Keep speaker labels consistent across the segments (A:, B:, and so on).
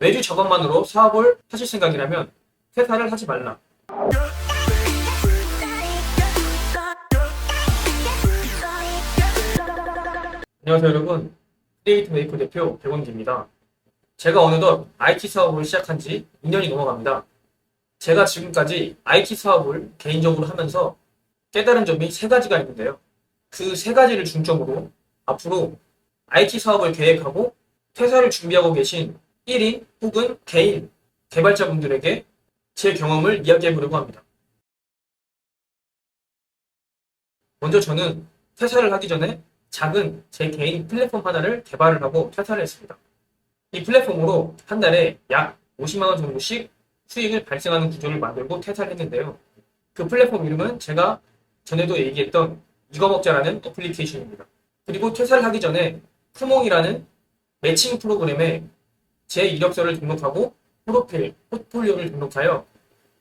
A: 외주 작업만으로 사업을 하실 생각이라면 퇴사를 하지 말라. 안녕하세요 여러분, 크리에이트 메이커 대표 백원기입니다. 제가 어느덧 IT 사업을 시작한 지 2년이 넘어갑니다. 제가 지금까지 IT 사업을 개인적으로 하면서 깨달은 점이 3가지가 있는데요. 그 3가지를 중점으로 앞으로 IT 사업을 계획하고 퇴사를 준비하고 계신 1인 혹은 개인 개발자분들에게 제 경험을 이야기해 보려고 합니다. 먼저 저는 퇴사를 하기 전에 작은 제 개인 플랫폼 하나를 개발을 하고 퇴사를 했습니다. 이 플랫폼으로 한 달에 약 50만 원 정도씩 수익을 발생하는 구조를 만들고 퇴사를 했는데요. 그 플랫폼 이름은 제가 전에도 얘기했던 이거먹자라는 어플리케이션입니다. 그리고 퇴사를 하기 전에 쿠몽이라는 매칭 프로그램에 제 이력서를 등록하고 프로필, 포트폴리오를 등록하여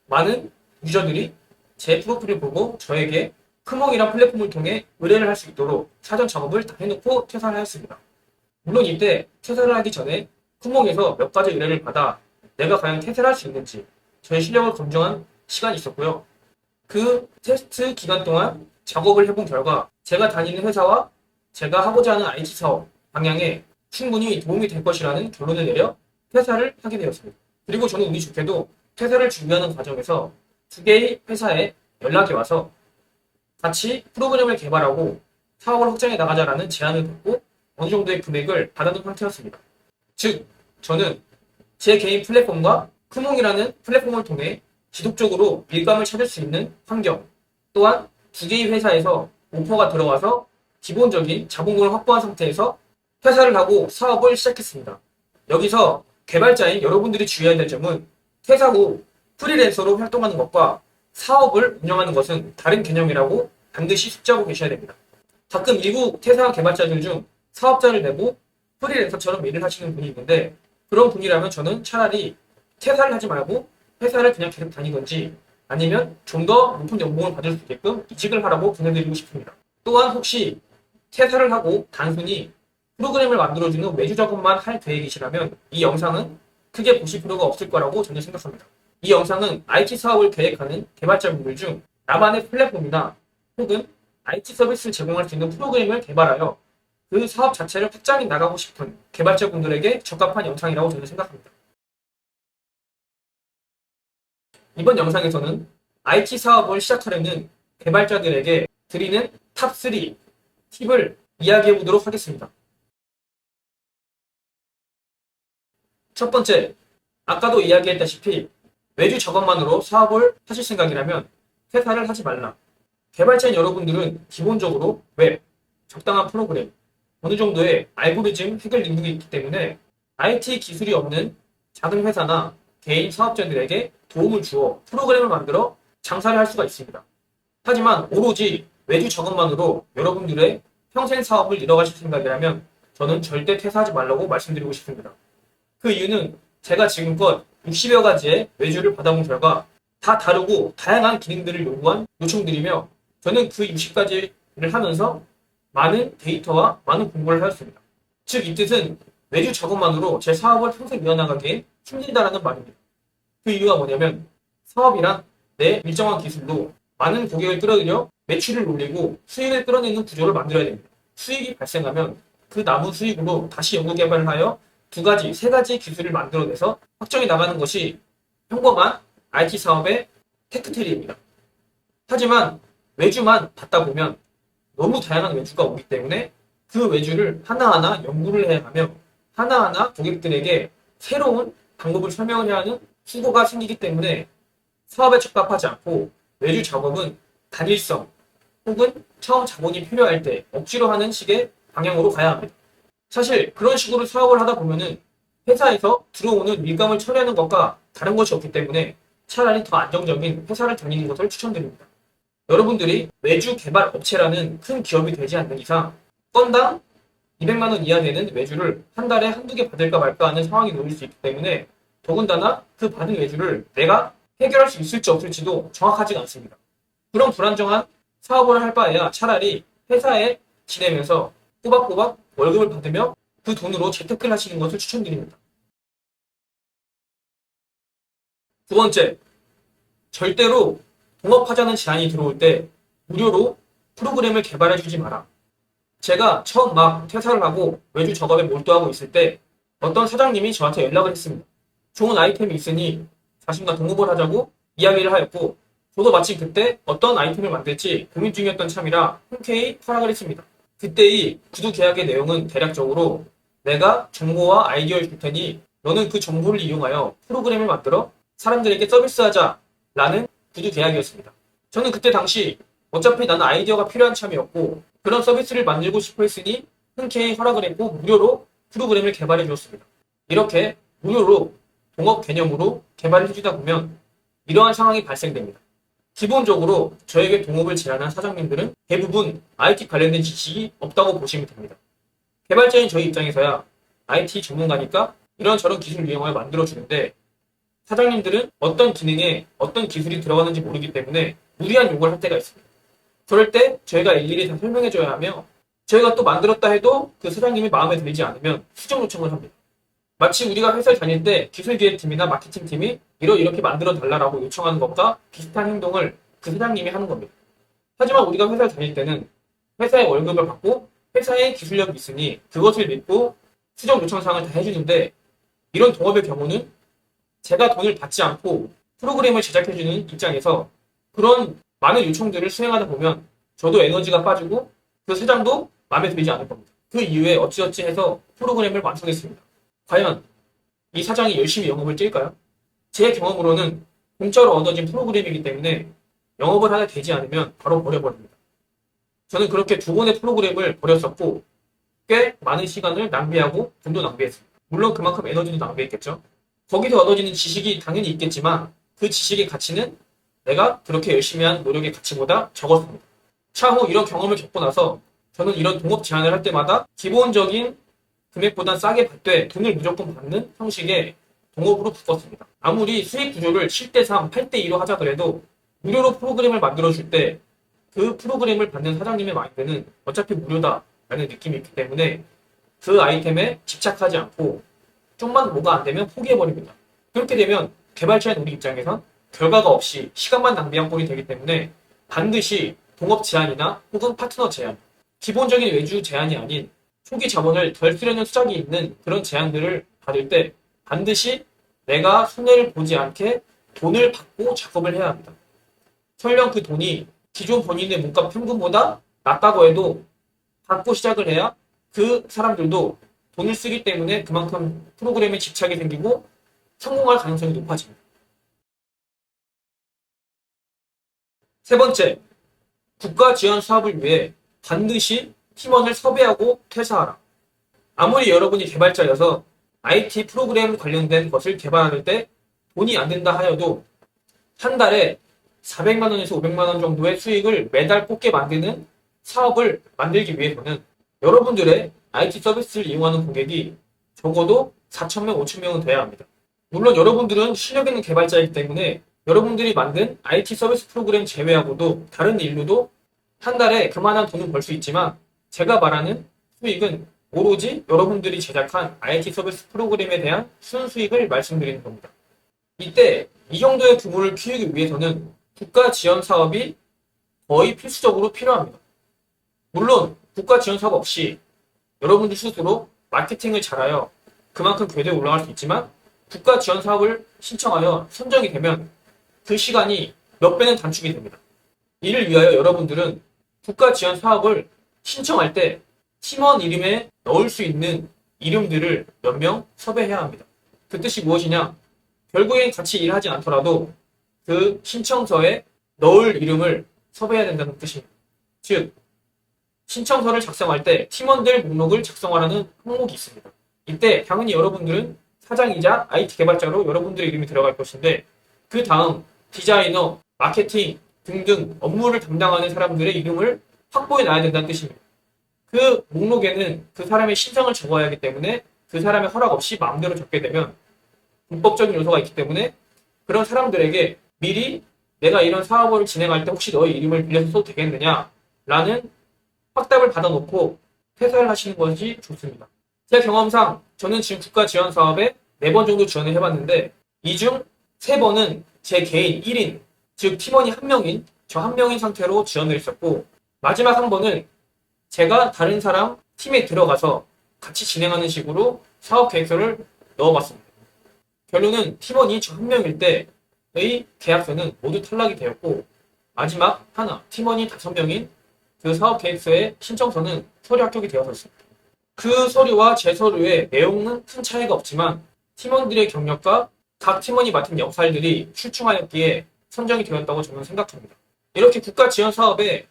A: 많은 유저들이 제 프로필을 보고 저에게 쿠몽이란 플랫폼을 통해 의뢰를 할 수 있도록 사전 작업을 다 해놓고 퇴사를 하였습니다. 물론 이때 퇴사를 하기 전에 쿠몽에서 몇 가지 의뢰를 받아 내가 과연 퇴사를 할 수 있는지 저의 실력을 검증한 시간이 있었고요. 그 테스트 기간 동안 작업을 해본 결과 제가 다니는 회사와 제가 하고자 하는 IT 사업 방향에 충분히 도움이 될 것이라는 결론을 내려 퇴사를 하게 되었습니다. 그리고 저는 운이 좋게도 퇴사를 준비하는 과정에서 2개의 회사에 연락이 와서 같이 프로그램을 개발하고 사업을 확장해 나가자라는 제안을 받고 어느 정도의 금액을 받아둔 상태였습니다. 즉, 저는 제 개인 플랫폼과 쿠몽이라는 플랫폼을 통해 지속적으로 일감을 찾을 수 있는 환경, 또한 2개의 회사에서 오퍼가 들어와서 기본적인 자본금을 확보한 상태에서 퇴사를 하고 사업을 시작했습니다. 여기서 개발자인 여러분들이 주의해야 될 점은 퇴사 후 프리랜서로 활동하는 것과 사업을 운영하는 것은 다른 개념이라고 반드시 숙지하고 계셔야 됩니다. 가끔 일부 퇴사 개발자들 중 사업자를 내고 프리랜서처럼 일을 하시는 분이 있는데 그런 분이라면 저는 차라리 퇴사를 하지 말고 회사를 그냥 계속 다니든지 아니면 좀 더 높은 연봉을 받을 수 있게끔 이직을 하라고 권해드리고 싶습니다. 또한 혹시 퇴사를 하고 단순히 프로그램을 만들어주는 외주 작업만 할 계획이시라면 이 영상은 크게 보실 필요가 없을 거라고 저는 생각합니다. 이 영상은 IT 사업을 계획하는 개발자분들 중 나만의 플랫폼이나 혹은 IT 서비스를 제공할 수 있는 프로그램을 개발하여 그 사업 자체를 확장해 나가고 싶은 개발자분들에게 적합한 영상이라고 저는 생각합니다. 이번 영상에서는 IT 사업을 시작하려는 개발자들에게 드리는 탑3 팁을 이야기해 보도록 하겠습니다. 첫 번째, 아까도 이야기했다시피 외주 작업만으로 사업을 하실 생각이라면 퇴사를 하지 말라. 개발자인 여러분들은 기본적으로 웹, 적당한 프로그램, 어느 정도의 알고리즘 해결 능력이 있기 때문에 IT 기술이 없는 작은 회사나 개인 사업자들에게 도움을 주어 프로그램을 만들어 장사를 할 수가 있습니다. 하지만 오로지 외주 작업만으로 여러분들의 평생 사업을 이뤄가실 생각이라면 저는 절대 퇴사하지 말라고 말씀드리고 싶습니다. 그 이유는 제가 지금껏 60여 가지의 외주를 받아본 결과 다 다르고 다양한 기능들을 요구한 요청들이며 저는 그 60가지를 하면서 많은 데이터와 많은 공부를 하였습니다. 즉, 이 뜻은 외주 작업만으로 제 사업을 평생 이어나가기에 힘들다라는 말입니다. 그 이유가 뭐냐면 사업이란 내 일정한 기술로 많은 고객을 끌어들여 매출을 올리고 수익을 끌어내는 구조를 만들어야 됩니다. 수익이 발생하면 그 남은 수익으로 다시 연구 개발을 하여 2가지, 3가지 기술을 만들어내서 확정해 나가는 것이 평범한 IT 사업의 테크트리입니다. 하지만 외주만 받다 보면 너무 다양한 외주가 오기 때문에 그 외주를 하나하나 연구를 해야 하며 하나하나 고객들에게 새로운 방법을 설명을 해야 하는 수고가 생기기 때문에 사업에 적합하지 않고 외주 작업은 단일성 혹은 처음 자본이 필요할 때 억지로 하는 식의 방향으로 가야 합니다. 사실 그런 식으로 사업을 하다 보면은 회사에서 들어오는 밀감을 처리하는 것과 다른 것이 없기 때문에 차라리 더 안정적인 회사를 다니는 것을 추천드립니다. 여러분들이 외주 개발 업체라는 큰 기업이 되지 않는 이상 건당 200만 원 이하 되는 외주를 한 달에 한두 개 받을까 말까 하는 상황이 놓일 수 있기 때문에 더군다나 그 받은 외주를 내가 해결할 수 있을지 없을지도 정확하지가 않습니다. 그런 불안정한 사업을 할 바에야 차라리 회사에 지내면서 꼬박꼬박 월급을 받으며 그 돈으로 재테크를 하시는 것을 추천드립니다. 두 번째, 절대로 동업하자는 제안이 들어올 때 무료로 프로그램을 개발해주지 마라. 제가 처음 막 퇴사를 하고 외주 작업에 몰두하고 있을 때 어떤 사장님이 저한테 연락을 했습니다. 좋은 아이템이 있으니 자신과 동업을 하자고 이야기를 하였고, 저도 마침 그때 어떤 아이템을 만들지 고민 중이었던 참이라 흔쾌히 허락을 했습니다. 그때의 구두 계약의 내용은 대략적으로 내가 정보와 아이디어를 줄 테니 너는 그 정보를 이용하여 프로그램을 만들어 사람들에게 서비스하자라는 구두 계약이었습니다. 저는 그때 당시 어차피 나는 아이디어가 필요한 참이었고 그런 서비스를 만들고 싶어 했으니 흔쾌히 허락을 했고 무료로 프로그램을 개발해 주었습니다. 이렇게 무료로 동업 개념으로 개발해 주다 보면 이러한 상황이 발생됩니다. 기본적으로 저에게 동업을 제안한 사장님들은 대부분 IT 관련된 지식이 없다고 보시면 됩니다. 개발자인 저희 입장에서야 IT 전문가니까 이런저런 기술을 이용하여 만들어주는데 사장님들은 어떤 기능에 어떤 기술이 들어가는지 모르기 때문에 무리한 요구를 할 때가 있습니다. 그럴 때 저희가 일일이 다 설명해줘야 하며 저희가 또 만들었다 해도 그 사장님이 마음에 들지 않으면 수정 요청을 합니다. 마치 우리가 회사를 다닐 때 기술기획팀이나 마케팅팀이 이렇게 만들어 달라고 요청하는 것과 비슷한 행동을 그 사장님이 하는 겁니다. 하지만 우리가 회사를 다닐 때는 회사의 월급을 받고 회사의 기술력이 있으니 그것을 믿고 수정 요청사항을 다 해주는데 이런 동업의 경우는 제가 돈을 받지 않고 프로그램을 제작해주는 입장에서 그런 많은 요청들을 수행하다 보면 저도 에너지가 빠지고 그 사장도 마음에 들지 않을 겁니다. 그 이후에 어찌어찌 해서 프로그램을 완성했습니다. 과연 이 사장이 열심히 영업을 뛸까요? 제 경험으로는 공짜로 얻어진 프로그램이기 때문에 영업을 하나 되지 않으면 바로 버려버립니다. 저는 그렇게 2번의 프로그램을 버렸었고 꽤 많은 시간을 낭비하고 돈도 낭비했습니다. 물론 그만큼 에너지도 낭비했겠죠. 거기서 얻어지는 지식이 당연히 있겠지만 그 지식의 가치는 내가 그렇게 열심히 한 노력의 가치보다 적었습니다. 차후 이런 경험을 겪고 나서 저는 이런 동업 제안을 할 때마다 기본적인 금액보다 싸게 받되 돈을 무조건 받는 형식의 동업으로 바꿨습니다. 아무리 수익 구조를 7대3, 8대2로 하자 그래도 무료로 프로그램을 만들어줄 때 그 프로그램을 받는 사장님의 마인드는 어차피 무료다라는 느낌이 있기 때문에 그 아이템에 집착하지 않고 좀만 뭐가 안 되면 포기해버립니다. 그렇게 되면 개발자인 우리 입장에선 결과가 없이 시간만 낭비한 꼴이 되기 때문에 반드시 동업 제안이나 혹은 파트너 제안, 기본적인 외주 제안이 아닌 초기 자본을 덜 쓰려는 수작이 있는 그런 제안들을 받을 때 반드시 내가 손해를 보지 않게 돈을 받고 작업을 해야 합니다. 설령 그 돈이 기존 본인의 몸값 평균보다 낮다고 해도 받고 시작을 해야 그 사람들도 돈을 쓰기 때문에 그만큼 프로그램에 집착이 생기고 성공할 가능성이 높아집니다. 세 번째, 국가 지원 사업을 위해 반드시 팀원을 섭외하고 퇴사하라. 아무리 여러분이 개발자여서 IT 프로그램 관련된 것을 개발할 때 돈이 안 된다 하여도 한 달에 400만 원에서 500만 원 정도의 수익을 매달 뽑게 만드는 사업을 만들기 위해서는 여러분들의 IT 서비스를 이용하는 고객이 적어도 4,000명, 5,000명은 돼야 합니다. 물론 여러분들은 실력 있는 개발자이기 때문에 여러분들이 만든 IT 서비스 프로그램 제외하고도 다른 일로도 한 달에 그만한 돈은 벌 수 있지만 제가 말하는 수익은 오로지 여러분들이 제작한 IT 서비스 프로그램에 대한 순수익을 말씀드리는 겁니다. 이때 이 정도의 규모를 키우기 위해서는 국가 지원 사업이 거의 필수적으로 필요합니다. 물론 국가 지원 사업 없이 여러분들 스스로 마케팅을 잘하여 그만큼 궤도에 올라갈 수 있지만 국가 지원 사업을 신청하여 선정이 되면 그 시간이 몇 배는 단축이 됩니다. 이를 위하여 여러분들은 국가 지원 사업을 신청할 때 팀원 이름에 넣을 수 있는 이름들을 몇 명 섭외해야 합니다. 그 뜻이 무엇이냐? 결국엔 같이 일하지 않더라도 그 신청서에 넣을 이름을 섭외해야 된다는 뜻입니다. 즉, 신청서를 작성할 때 팀원들 목록을 작성하라는 항목이 있습니다. 이때 당연히 여러분들은 사장이자 IT 개발자로 여러분들의 이름이 들어갈 것인데 그 다음 디자이너, 마케팅 등등 업무를 담당하는 사람들의 이름을 확보해 놔야 된다는 뜻입니다. 그 목록에는 그 사람의 신상을 적어야 하기 때문에 그 사람의 허락 없이 마음대로 적게 되면 불법적인 요소가 있기 때문에 그런 사람들에게 미리 내가 이런 사업을 진행할 때 혹시 너의 이름을 빌려서 써도 되겠느냐 라는 확답을 받아놓고 퇴사를 하시는 것이 좋습니다. 제 경험상 저는 지금 국가 지원 사업에 4번 정도 지원을 해봤는데 이 중 3번은 제 개인 1인, 즉 팀원이 1명인 저 1명인 상태로 지원을 했었고, 마지막 한 번은 제가 다른 사람 팀에 들어가서 같이 진행하는 식으로 사업 계획서를 넣어봤습니다. 결론은 팀원이 저 1명일 때의 계약서는 모두 탈락이 되었고, 마지막 하나, 팀원이 5명인 그 사업 계획서의 신청서는 서류 합격이 되었습니다. 그 서류와 제 서류의 내용은 큰 차이가 없지만 팀원들의 경력과 각 팀원이 맡은 역할들이 출중하였기에 선정이 되었다고 저는 생각합니다. 이렇게 국가 지원 사업에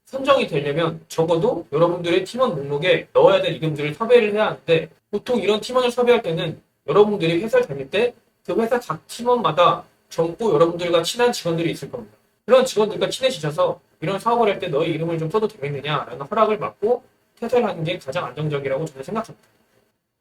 A: 선정이 되려면 적어도 여러분들의 팀원 목록에 넣어야 될 이름들을 섭외를 해야 하는데, 보통 이런 팀원을 섭외할 때는 여러분들이 회사를 다닐 때 그 회사 각 팀원마다 젊고 여러분들과 친한 직원들이 있을 겁니다. 그런 직원들과 친해지셔서 이런 사업을 할 때 너의 이름을 좀 써도 되겠느냐라는 허락을 받고 퇴사를 하는 게 가장 안정적이라고 저는 생각합니다.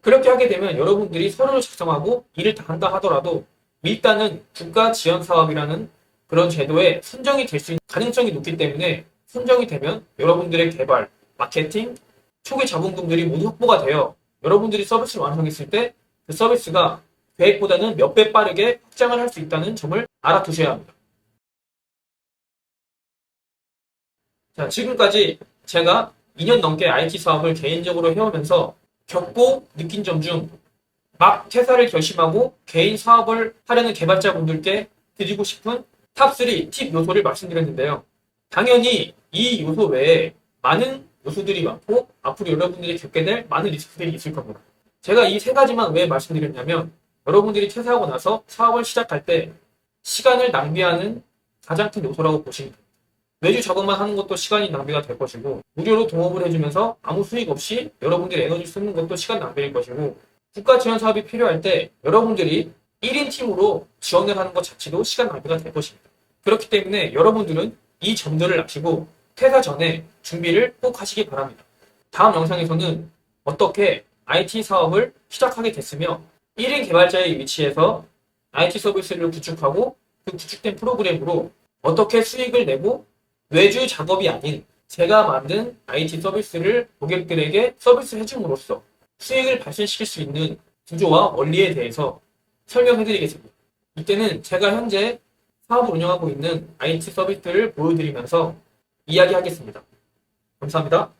A: 그렇게 하게 되면 여러분들이 서류를 작성하고 일을 다 한다 하더라도 일단은 국가 지원 사업이라는 그런 제도에 선정이 될 수 있는 가능성이 높기 때문에, 선정이 되면 여러분들의 개발, 마케팅, 초기 자본금들이 모두 확보가 되어 여러분들이 서비스를 완성했을 때 그 서비스가 계획보다는 몇 배 빠르게 확장을 할 수 있다는 점을 알아두셔야 합니다. 자, 지금까지 제가 2년 넘게 IT 사업을 개인적으로 해오면서 겪고 느낀 점 중 막 퇴사를 결심하고 개인 사업을 하려는 개발자분들께 드리고 싶은 탑3 팁 요소를 말씀드렸는데요. 당연히 이 요소 외에 많은 요소들이 많고 앞으로 여러분들이 겪게 될 많은 리스크들이 있을 겁니다. 제가 이 3가지만 왜 말씀드렸냐면, 여러분들이 퇴사하고 나서 사업을 시작할 때 시간을 낭비하는 가장 큰 요소라고 보시면 됩니다. 매주 작업만 하는 것도 시간이 낭비가 될 것이고, 무료로 동업을 해주면서 아무 수익 없이 여러분들이 에너지 쓰는 것도 시간 낭비일 것이고, 국가 지원 사업이 필요할 때 여러분들이 1인 팀으로 지원을 하는 것 자체도 시간 낭비가 될 것입니다. 그렇기 때문에 여러분들은 이 점들을 아시고 퇴사 전에 준비를 꼭 하시기 바랍니다. 다음 영상에서는 어떻게 IT 사업을 시작하게 됐으며 1인 개발자의 위치에서 IT 서비스를 구축하고 그 구축된 프로그램으로 어떻게 수익을 내고 외주 작업이 아닌 제가 만든 IT 서비스를 고객들에게 서비스 해줌으로써 수익을 발생시킬 수 있는 구조와 원리에 대해서 설명해드리겠습니다. 이때는 제가 현재 사업을 운영하고 있는 IT 서비스를 보여드리면서 이야기하겠습니다. 감사합니다.